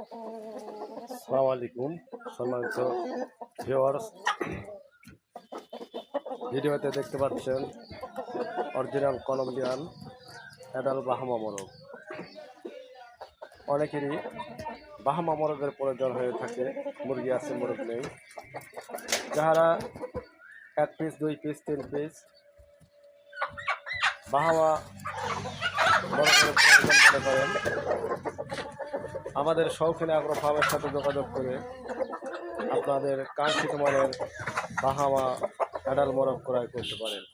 আসসালামু আলাইকুম সম্মানিত ভিউয়ার্স, ভিডিওতে দেখতে পাচ্ছেন অরিজিনাল কলম্বিয়ান অ্যাডাল বাহামা মোরগ। অনেকেরই বাহামা মোরগের প্রয়োজন হয়ে থাকে, মুরগি আছে মোরগ নেই। যারা 1 পিস 2 পিস 3 পিস বাহামা মোরগের প্রয়োজন মনে করেন, আমাদের শৌখিন আগ্রো ফার্মের সাথে যোগাযোগ করে আপনাদের কাঙ্ক্ষিত মানের বাহামা অ্যাডাল মোরগ ক্রয় করতে পারেন।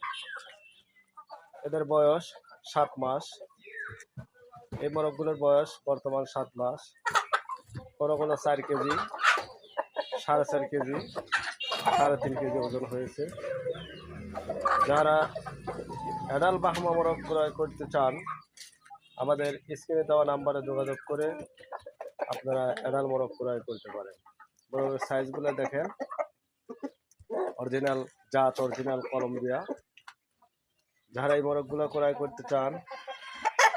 এদের বয়স 7 মাস। এই মোরগগুলোর বয়স বর্তমান 7 মাস। কোনো 4 কেজি, 4.5 কেজি, 3.5 কেজি ওজন হয়েছে। যারা অ্যাডাল বাহামা মোরগ ক্রয় করতে চান, আমাদের স্ক্রিনে দেওয়া নাম্বারে যোগাযোগ করে আপনারা অ্যাডাল মোরগ ক্রয় করতে পারেন। মোরগের সাইজগুলো দেখেন, অরিজিনাল জাত, অরিজিনাল কলম্বিয়া। যারা এই মোরগগুলো ক্রয় করতে চান,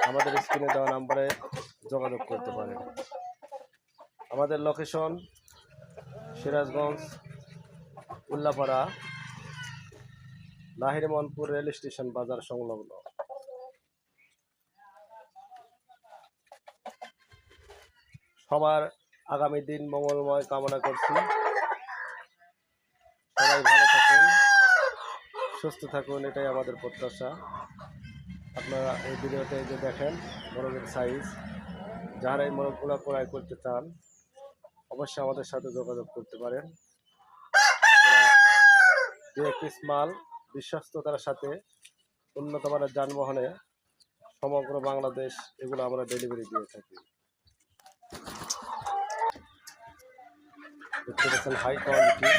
আমাদের স্ক্রিনে দেওয়া নাম্বারে যোগাযোগ করতে পারেন। আমাদের location Sirajganj, Ullapara, Lahiri Monpur rail station বাজার সংলগ্ন। সবার আগামী দিন মঙ্গলময় কামনা করছি। সবাই ভালো থাকুন, সুস্থ থাকুন, এটাই আমাদের প্রত্যাশা। আপনারা এই ভিডিওতে যে দেখেন মোরগের সাইজ, যারা এই মোরগগুলো ক্রয় করতে চান অবশ্যই আমাদের সাথে যোগাযোগ করতে পারেন। পিস মাল বিশ্বস্ততার সাথে উন্নত মানের যানবাহনে সমগ্র বাংলাদেশ এগুলো আমরা ডেলিভারি দিয়ে থাকি। দেখতে পাচ্ছেন হাই কোয়ালিটি,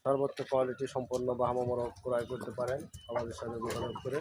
সর্বোচ্চ কোয়ালিটি সম্পন্ন বাহামা মোরগ ক্রয় করতে পারেন আমাদের সাথে যোগাযোগ করে।